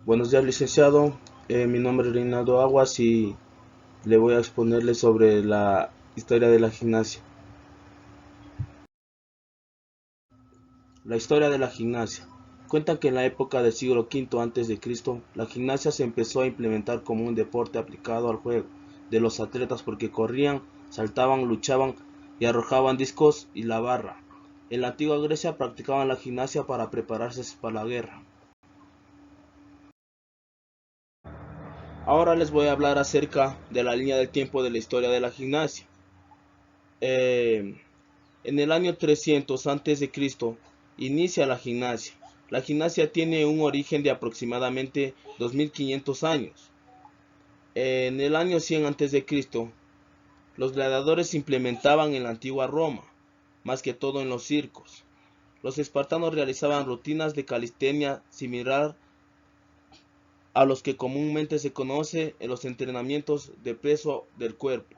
Buenos días, licenciado. Mi nombre es Reinaldo Aguas y le voy a exponerle sobre la historia de la gimnasia. La historia de la gimnasia. Cuentan que en la época del siglo V a.C., la gimnasia se empezó a implementar como un deporte aplicado al juego de los atletas porque corrían, saltaban, luchaban y arrojaban discos y la barra. En la antigua Grecia practicaban la gimnasia para prepararse para la guerra. Ahora les voy a hablar acerca de la línea del tiempo de la historia de la gimnasia. En el año 300 a.C. inicia la gimnasia. La gimnasia tiene un origen de aproximadamente 2500 años. En el año 100 a.C., los gladiadores se implementaban en la antigua Roma, más que todo en los circos. Los espartanos realizaban rutinas de calistenia similar a los que comúnmente se conoce en los entrenamientos de peso del cuerpo.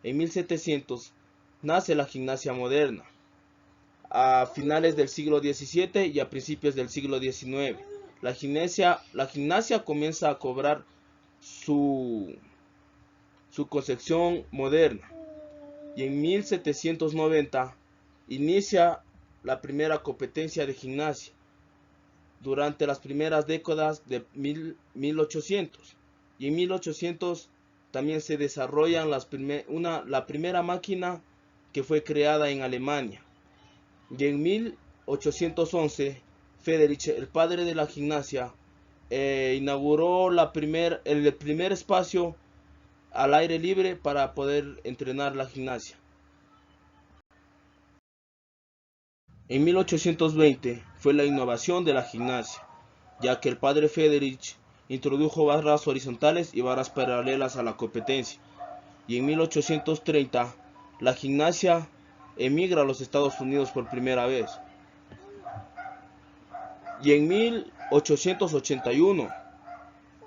En 1700 nace la gimnasia moderna. A finales del siglo XVII y a principios del siglo XIX, la gimnasia comienza a cobrar su concepción moderna, y en 1790 inicia la primera competencia de gimnasia. Durante las primeras décadas de 1800 y en 1800 también se desarrollan la primera máquina que fue creada en Alemania. Y en 1811 Friedrich, el padre de la gimnasia, inauguró el primer espacio al aire libre para poder entrenar la gimnasia. En 1820 fue la innovación de la gimnasia, ya que el padre Friedrich introdujo barras horizontales y barras paralelas a la competencia. Y en 1830 la gimnasia emigra a los Estados Unidos por primera vez. Y en 1881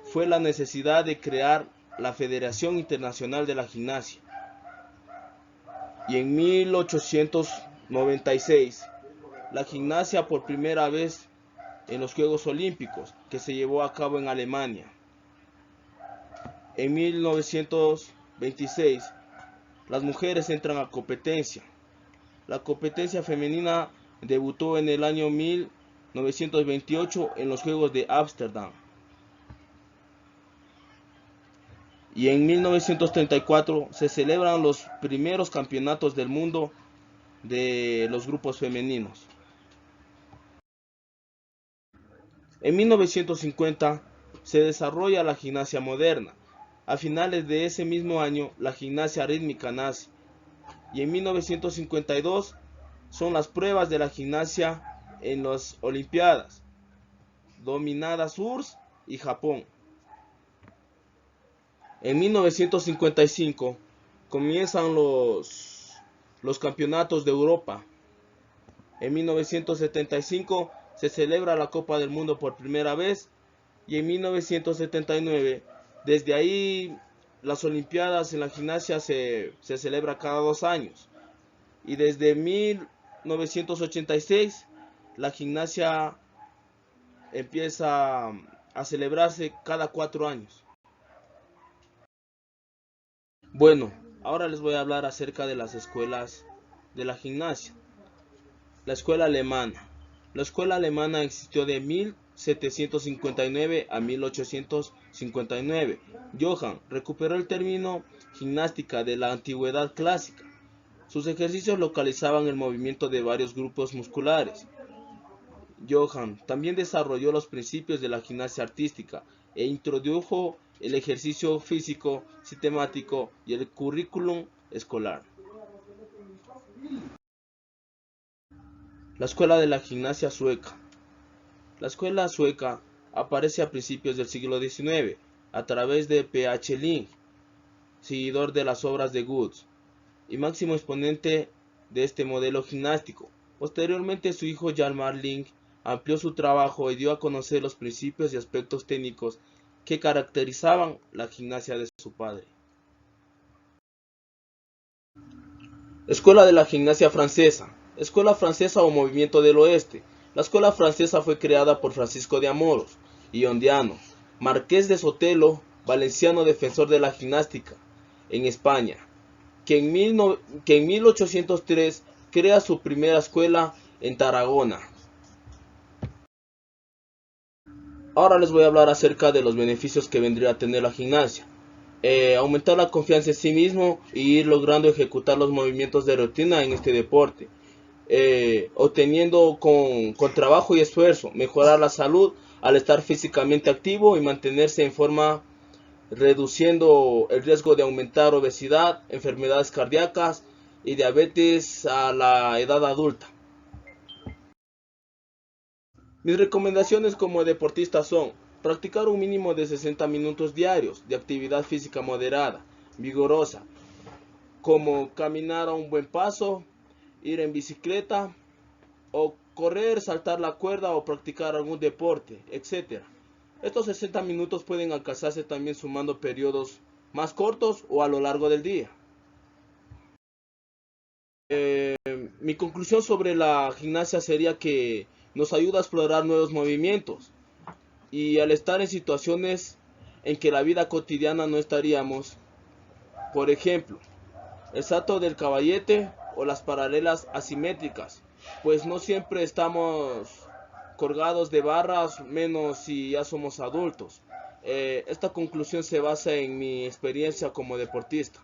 fue la necesidad de crear la Federación Internacional de la Gimnasia. Y en 1896 la gimnasia por primera vez en los Juegos Olímpicos, que se llevó a cabo en Alemania. En 1926 las mujeres entran a competencia. La competencia femenina debutó en el año 1928 en los Juegos de Ámsterdam. Y en 1934 se celebran los primeros campeonatos del mundo de los grupos femeninos. En 1950 se desarrolla la gimnasia moderna. A finales de ese mismo año la gimnasia rítmica nace. Y en 1952 son las pruebas de la gimnasia en las Olimpiadas, dominadas URSS y Japón. En 1955 comienzan los campeonatos de Europa. En 1975 se celebra la Copa del Mundo por primera vez, y en 1979, desde ahí las Olimpiadas en la gimnasia se celebra cada 2 años. Y desde 1986 la gimnasia empieza a celebrarse cada 4 años. Bueno, ahora les voy a hablar acerca de las escuelas de la gimnasia. La escuela alemana. La escuela alemana existió de 1759 a 1859. Johann recuperó el término gimnástica de la antigüedad clásica. Sus ejercicios localizaban el movimiento de varios grupos musculares. Johann también desarrolló los principios de la gimnasia artística e introdujo el ejercicio físico sistemático y el currículum escolar. La escuela de la gimnasia sueca. La escuela sueca aparece a principios del siglo XIX a través de P.H. Ling, seguidor de las obras de Guts y máximo exponente de este modelo gimnástico. Posteriormente su hijo Hjalmar Ling amplió su trabajo y dio a conocer los principios y aspectos técnicos que caracterizaban la gimnasia de su padre. Escuela de la gimnasia francesa. Escuela francesa o movimiento del oeste. La escuela francesa fue creada por Francisco de Amoros y Ondiano Marqués de Sotelo, valenciano defensor de la gimnástica en España, que en 1803 crea su primera escuela en Tarragona. Ahora les voy a hablar acerca de los beneficios que vendría a tener la gimnasia. Aumentar la confianza en sí mismo y ir logrando ejecutar los movimientos de rutina en este deporte. Obteniendo con trabajo y esfuerzo, mejorar la salud al estar físicamente activo y mantenerse en forma, reduciendo el riesgo de aumentar obesidad, enfermedades cardíacas y diabetes a la edad adulta. Mis recomendaciones como deportista son practicar un mínimo de 60 minutos diarios de actividad física moderada, vigorosa, como caminar a un buen paso, ir en bicicleta o correr, saltar la cuerda o practicar algún deporte, etc. Estos 60 minutos pueden alcanzarse también sumando periodos más cortos o a lo largo del día. Mi conclusión sobre la gimnasia sería que nos ayuda a explorar nuevos movimientos y al estar en situaciones en que la vida cotidiana no estaríamos, por ejemplo, el salto del caballete o las paralelas asimétricas, pues no siempre estamos colgados de barras, menos si ya somos adultos. Esta conclusión se basa en mi experiencia como deportista.